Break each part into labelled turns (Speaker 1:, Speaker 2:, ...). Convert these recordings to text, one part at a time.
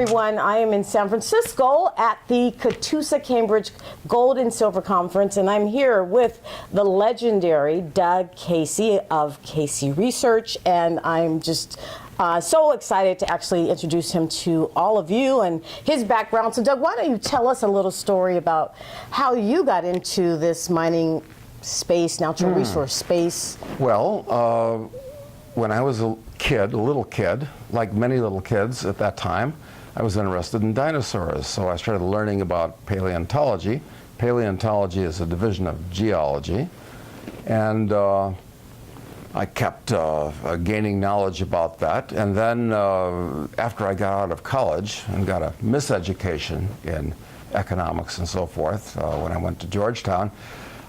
Speaker 1: everyone. I am in San Francisco at the Catoosa Cambridge Gold and Silver Conference, and I'm here with the legendary Doug Casey of Casey Research, and I'm just so excited to actually introduce him to all of you and his background. So Doug, why don't you tell us a little story about how you got into this mining space, natural resource space?
Speaker 2: Well, when I was a little kid, like many little kids at that time, I was interested in dinosaurs. So I started learning about paleontology. Paleontology is a division of geology. And I kept gaining knowledge about that. And then after I got out of college and got a miseducation in economics and so forth, when I went to Georgetown,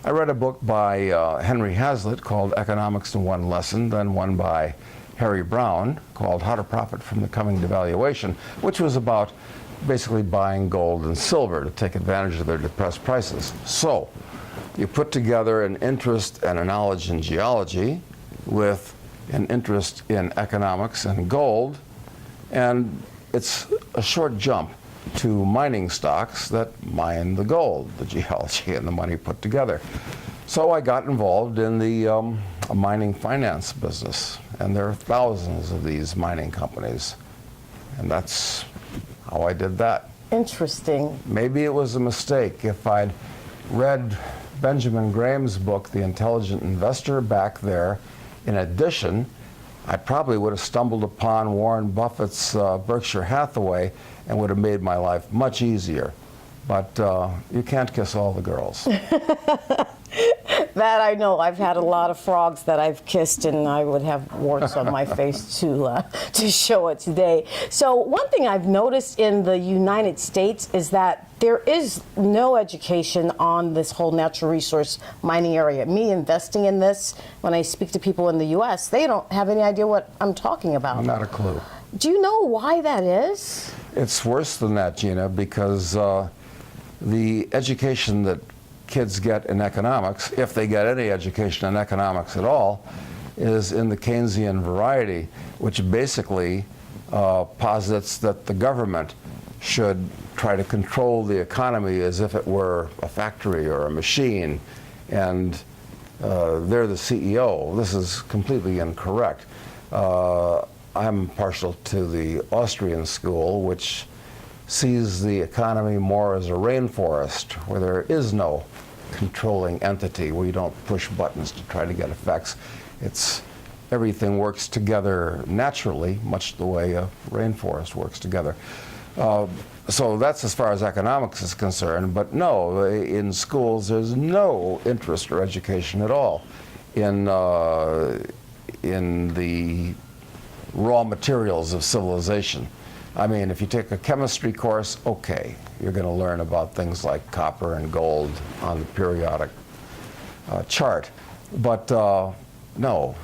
Speaker 2: I read a book by Henry Hazlitt called Economics in One Lesson, then one by Harry Brown called How to Profit from the Coming Devaluation, which was about basically buying gold and silver to take advantage of their depressed prices. So you put together an interest and a knowledge in geology with an interest in economics and gold, and it's a short jump to mining stocks that mine the gold, the geology and the money put together. So I got involved in the mining finance business, and there are thousands of these mining companies, and that's how I did that.
Speaker 1: Interesting.
Speaker 2: Maybe it was a mistake. If I'd read Benjamin Graham's book, The Intelligent Investor, back there, in addition, I probably would have stumbled upon Warren Buffett's Berkshire Hathaway and would have made my life much easier. But you can't kiss all the girls.
Speaker 1: That I know. I've had a lot of frogs that I've kissed, and I would have warts on my face to show it today. So one thing I've noticed in the United States is that there is no education on this whole natural resource mining area. Me investing in this, when I speak to people in the U.S., they don't have any idea what I'm talking about.
Speaker 2: Not a clue.
Speaker 1: Do you know why that is?
Speaker 2: It's worse than that, Gina, because the education that kids get in economics, if they get any education in economics at all, is in the Keynesian variety, which basically posits that the government should try to control the economy as if it were a factory or a machine, and they're the CEO. This is completely incorrect. I'm partial to the Austrian school, which sees the economy more as a rainforest, where there is no controlling entity, where you don't push buttons to try to get effects. Everything works together naturally, much the way a rainforest works together. So that's as far as economics is concerned, but no, in schools there's no interest or education at all in the raw materials of civilization. I mean, if you take a chemistry course, okay, you're going to learn about things like copper and gold on the periodic chart. But no,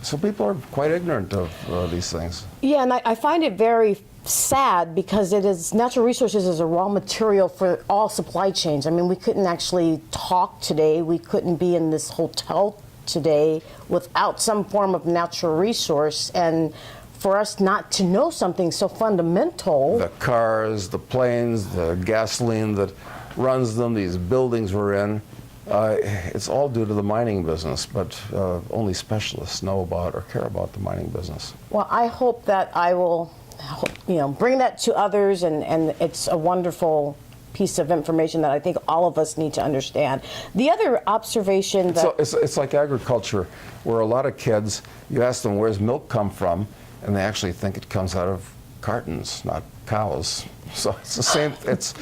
Speaker 2: so people are quite ignorant of these things.
Speaker 1: Yeah, and I find it very sad because natural resources is a raw material for all supply chains. I mean, we couldn't actually talk today. We couldn't be in this hotel today without some form of natural resource. And for us not to know something so fundamental. The
Speaker 2: cars, the planes, the gasoline that runs them, these buildings we're in, it's all due to the mining business, but only specialists know about or care about the mining business.
Speaker 1: Well, I hope that I will bring that to others, and it's a wonderful piece of information that I think all of us need to understand. The other observation that...
Speaker 2: It's like agriculture, where a lot of kids, you ask them, where's milk come from? And they actually think it comes out of cartons, not cows. So it's the same. it's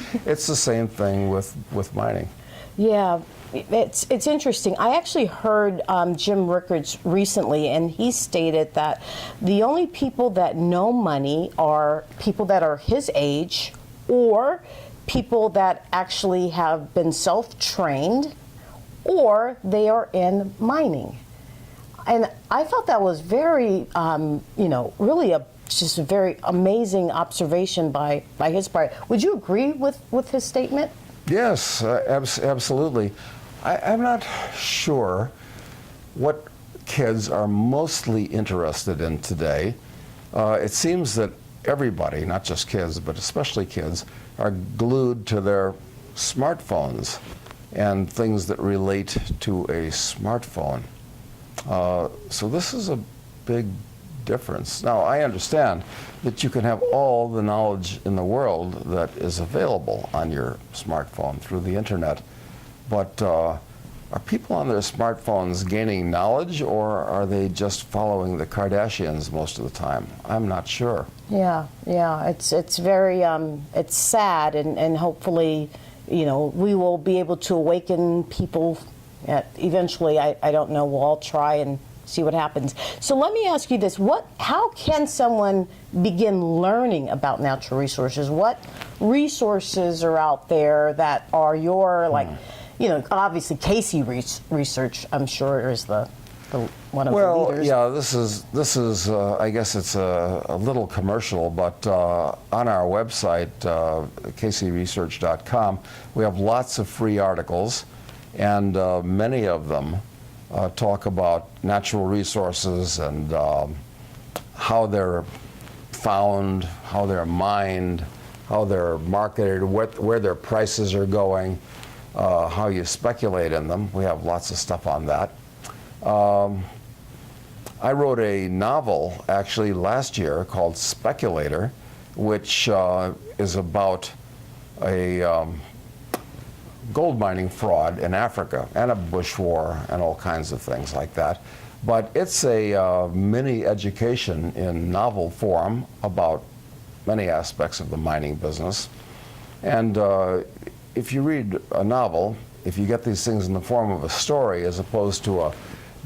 Speaker 2: the same thing with mining.
Speaker 1: Yeah, it's interesting. I actually heard Jim Rickards recently, and he stated that the only people that know money are people that are his age, or people that actually have been self-trained, or they are in mining. And I thought that was very, really just a very amazing observation by his part. Would you agree with his statement?
Speaker 2: Yes, absolutely. I'm not sure what kids are mostly interested in today. It seems that everybody, not just kids, but especially kids, are glued to their smartphones and things that relate to a smartphone. So this is a big difference. Now, I understand that you can have all the knowledge in the world that is available on your smartphone through the internet, but are people on their smartphones gaining knowledge, or are they just following the Kardashians most of the time? I'm not sure.
Speaker 1: Yeah, it's very it's sad, and hopefully, you know, we will be able to awaken people. Eventually, I don't know. We'll all try and see what happens. So let me ask you this: how can someone begin learning about natural resources? What resources are out there that are your, like, you know, obviously Casey Research, I'm sure, is the one of the leaders.
Speaker 2: Well, yeah, this is I guess it's a little commercial, but on our website, kcresearch.com, we have lots of free articles, and many of them talk about natural resources and how they're found, how they're mined, how they're marketed, where their prices are going, how you speculate in them. We have lots of stuff on that. I wrote a novel actually last year called Speculator, which is about a gold mining fraud in Africa and a bush war and all kinds of things like that. But it's a mini education in novel form about many aspects of the mining business. And if you read a novel, if you get these things in the form of a story as opposed to a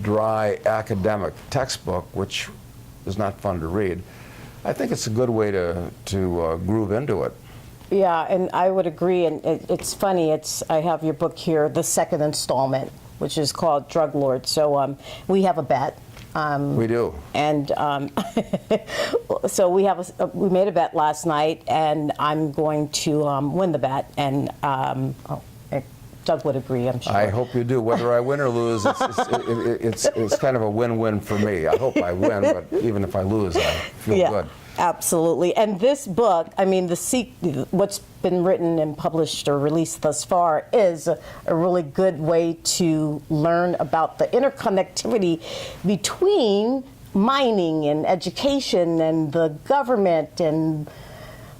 Speaker 2: dry academic textbook, which is not fun to read, I think it's a good way to groove into it.
Speaker 1: Yeah, and I would agree. And it's funny. I have your book here, the second installment, which is called Drug Lord. So we have a bet.
Speaker 2: We do.
Speaker 1: And so we made a bet last night, and I'm going to win the bet. And Doug would agree, I'm sure.
Speaker 2: I hope you do. Whether I win or lose, it's kind of a win-win for me. I hope I win, but even if I lose, I feel good.
Speaker 1: Absolutely. And this book, I mean, what's been written and published or released thus far is a really good way to learn about the interconnectivity between mining and education and the government and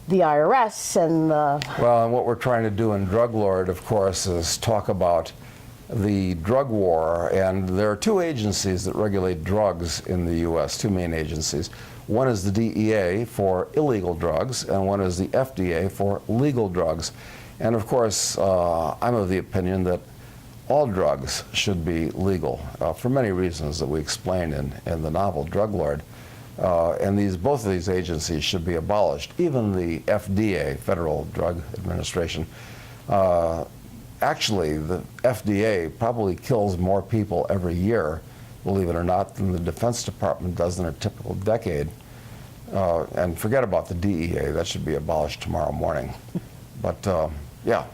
Speaker 1: the IRS and the...
Speaker 2: Well, and what we're trying to do in Drug Lord, of course, is talk about the drug war. And there are two agencies that regulate drugs in the U.S., two main agencies. One is the DEA for illegal drugs, and one is the FDA for legal drugs. And of course, I'm of the opinion that all drugs should be legal for many reasons that we explain in the novel Drug Lord. And both of these agencies should be abolished. Even the FDA, Federal Drug Administration. Actually, the FDA probably kills more people every year, believe it or not, than the Defense Department does in a typical decade. And forget about the DEA. That should be abolished tomorrow morning. But yeah.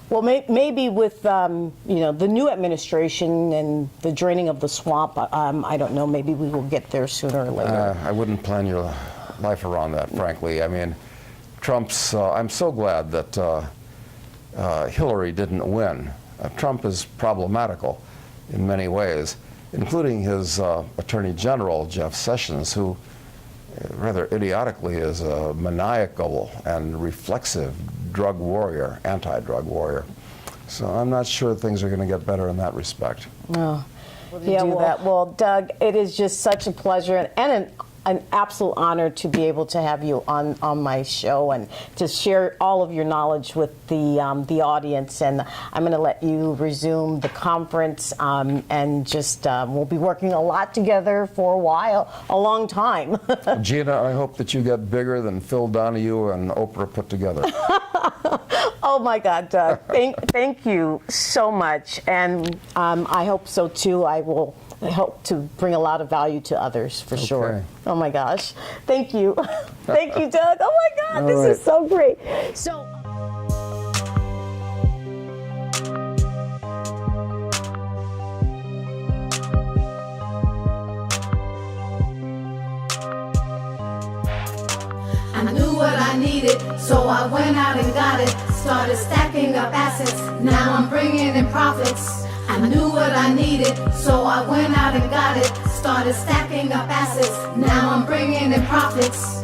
Speaker 1: Well, maybe with you know, the new administration and the draining of the swamp, I don't know. Maybe we will get there sooner or later.
Speaker 2: I wouldn't plan your life around that, frankly. I mean, Trump's. I'm so glad that Hillary didn't win. Trump is problematical in many ways, including his Attorney General, Jeff Sessions, who rather idiotically is a maniacal and reflexive drug warrior, anti-drug warrior. So I'm not sure things are going to get better in that respect.
Speaker 1: Oh. Well, Doug, it is just such a pleasure and an absolute honor to be able to have you on my show and to share all of your knowledge with the audience. And I'm going to let you resume the conference, and just we'll be working a lot together for a long time.
Speaker 2: Gina, I hope that you get bigger than Phil Donahue and Oprah put together.
Speaker 1: Oh my God, Doug! Thank you so much, and I hope so too. I hope to bring a lot of value to others, for sure. Oh my gosh. Thank you. Thank you, Doug. Oh my God,
Speaker 2: All
Speaker 1: this
Speaker 2: right.
Speaker 1: is so great. So.
Speaker 3: So I went out and got it, started stacking up assets. Now I'm bringing in profits. I knew what I needed, so I went out and got it, started stacking up assets. Now I'm bringing in profits.